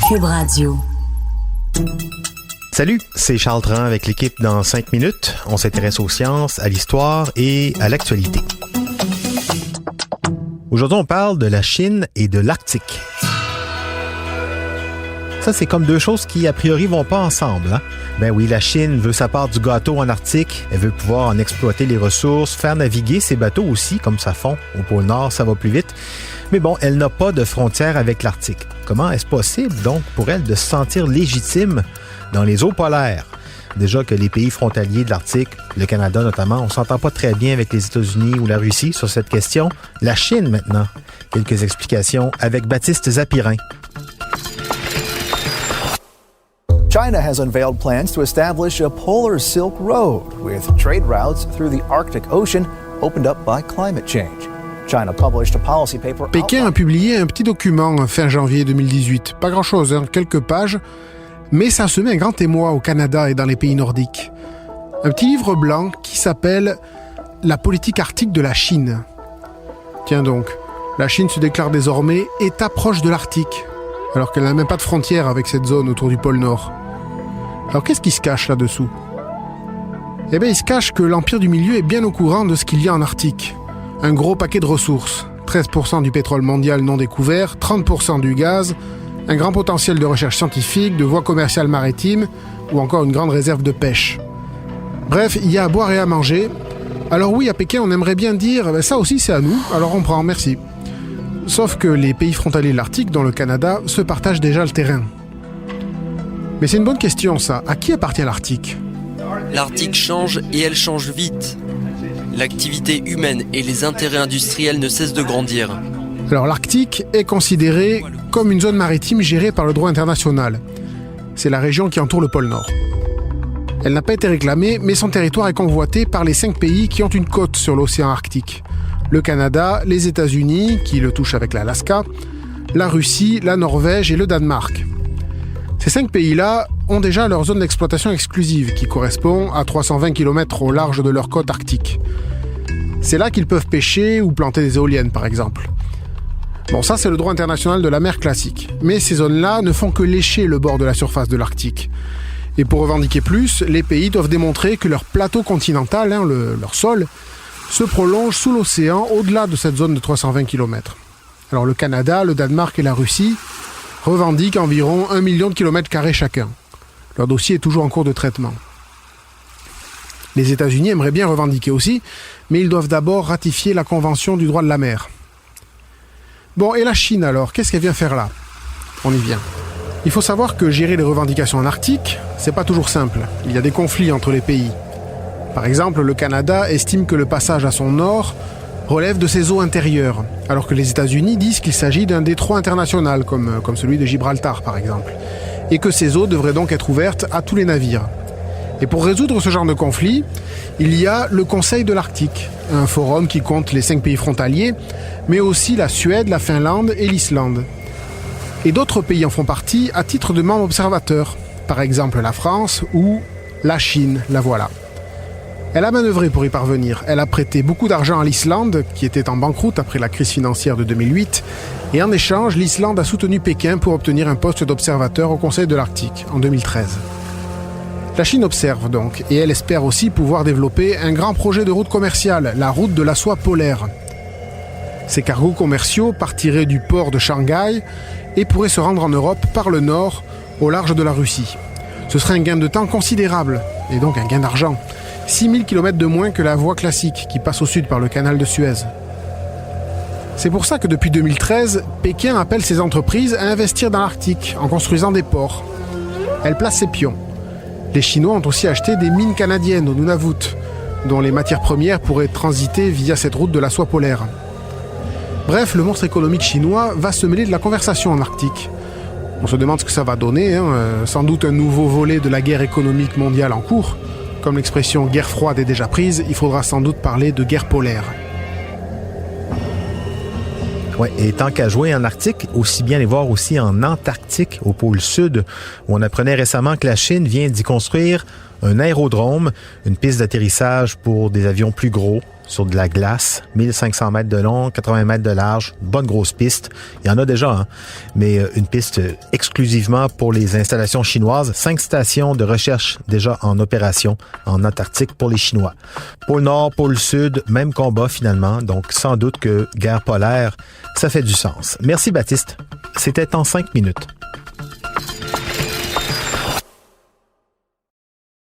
Cube Radio. Salut, c'est Charles Tran avec l'équipe dans 5 minutes. On s'intéresse aux sciences, à l'histoire et à l'actualité. Aujourd'hui, on parle de la Chine et de l'Arctique. Ça, c'est comme deux choses qui, a priori, vont pas ensemble. Hein? Ben oui, la Chine veut sa part du gâteau en Arctique. Elle veut pouvoir en exploiter les ressources, faire naviguer ses bateaux aussi, comme ça fond. Au pôle Nord, ça va plus vite. Mais bon, elle n'a pas de frontière avec l'Arctique. Comment est-ce possible, donc, pour elle de se sentir légitime dans les eaux polaires? Déjà que les pays frontaliers de l'Arctique, le Canada notamment, on s'entend pas très bien avec les États-Unis ou la Russie sur cette question. La Chine, maintenant. Quelques explications avec Baptiste Zapirin. China has unveiled plans to establish a polar Silk Road with trade routes through the Arctic Ocean opened up by climate change. China published a policy paper. Pékin a publié un petit document fin janvier 2018. Pas grand-chose, quelques pages, mais ça a semé un grand émoi au Canada et dans les pays nordiques. Un petit livre blanc qui s'appelle « La politique arctique de la Chine ». Tiens donc, la Chine se déclare désormais État proche de l'Arctique, alors qu'elle n'a même pas de frontière avec cette zone autour du pôle Nord. Alors qu'est-ce qui se cache là-dessous ? Eh bien, il se cache que l'Empire du Milieu est bien au courant de ce qu'il y a en Arctique. Un gros paquet de ressources, 13% du pétrole mondial non découvert, 30% du gaz, un grand potentiel de recherche scientifique, de voies commerciales maritimes, ou encore une grande réserve de pêche. Bref, il y a à boire et à manger. Alors oui, à Pékin, on aimerait bien dire « ça aussi c'est à nous, alors on prend, merci ». Sauf que les pays frontaliers de l'Arctique, dont le Canada, se partagent déjà le terrain. Mais c'est une bonne question, ça. À qui appartient l'Arctique ? L'Arctique change et elle change vite. L'activité humaine et les intérêts industriels ne cessent de grandir. Alors l'Arctique est considéré comme une zone maritime gérée par le droit international. C'est la région qui entoure le pôle Nord. Elle n'a pas été réclamée, mais son territoire est convoité par les 5 pays qui ont une côte sur l'océan Arctique. Le Canada, les États-Unis, qui le touchent avec l'Alaska, la Russie, la Norvège et le Danemark. Ces 5 pays-là ont déjà leur zone d'exploitation exclusive, qui correspond à 320 km au large de leur côte arctique. C'est là qu'ils peuvent pêcher ou planter des éoliennes, par exemple. Bon, ça c'est le droit international de la mer classique. Mais ces zones-là ne font que lécher le bord de la surface de l'Arctique. Et pour revendiquer plus, les pays doivent démontrer que leur plateau continental, leur sol, se prolonge sous l'océan au-delà de cette zone de 320 km. Alors le Canada, le Danemark et la Russie revendiquent environ 1 million de kilomètres carrés chacun. Leur dossier est toujours en cours de traitement. Les États-Unis aimeraient bien revendiquer aussi, mais ils doivent d'abord ratifier la Convention du droit de la mer. Bon, et la Chine alors, qu'est-ce qu'elle vient faire là ? On y vient. Il faut savoir que gérer les revendications en Arctique, c'est pas toujours simple. Il y a des conflits entre les pays. Par exemple, le Canada estime que le passage à son nord relève de ses eaux intérieures, alors que les États-Unis disent qu'il s'agit d'un détroit international, comme celui de Gibraltar par exemple, et que ces eaux devraient donc être ouvertes à tous les navires. Et pour résoudre ce genre de conflit, il y a le Conseil de l'Arctique, un forum qui compte les 5 pays frontaliers, mais aussi la Suède, la Finlande et l'Islande. Et d'autres pays en font partie à titre de membres observateurs, par exemple la France ou la Chine, la voilà. Elle a manœuvré pour y parvenir. Elle a prêté beaucoup d'argent à l'Islande, qui était en banqueroute après la crise financière de 2008, et en échange, l'Islande a soutenu Pékin pour obtenir un poste d'observateur au Conseil de l'Arctique en 2013. La Chine observe donc, et elle espère aussi pouvoir développer un grand projet de route commerciale, la route de la soie polaire. Ces cargos commerciaux partiraient du port de Shanghai et pourraient se rendre en Europe par le nord, au large de la Russie. Ce serait un gain de temps considérable, et donc un gain d'argent. 6000 km de moins que la voie classique qui passe au sud par le canal de Suez. C'est pour ça que depuis 2013, Pékin appelle ses entreprises à investir dans l'Arctique en construisant des ports. Elle place ses pions. Les Chinois ont aussi acheté des mines canadiennes au Nunavut, dont les matières premières pourraient transiter via cette route de la soie polaire. Bref, le monstre économique chinois va se mêler de la conversation en Arctique. On se demande ce que ça va donner, sans doute un nouveau volet de la guerre économique mondiale en cours. Comme l'expression « guerre froide » est déjà prise, il faudra sans doute parler de guerre polaire. Ouais, et tant qu'à jouer en Arctique, aussi bien les voir aussi en Antarctique, au pôle sud, où on apprenait récemment que la Chine vient d'y construire un aérodrome, une piste d'atterrissage pour des avions plus gros, sur de la glace, 1500 mètres de long, 80 mètres de large, bonne grosse piste. Il y en a déjà, hein? Mais une piste exclusivement pour les installations chinoises. 5 stations de recherche déjà en opération en Antarctique pour les Chinois. Pôle Nord, pôle Sud, même combat finalement. Donc sans doute que guerre polaire, ça fait du sens. Merci Baptiste. C'était en 5 minutes.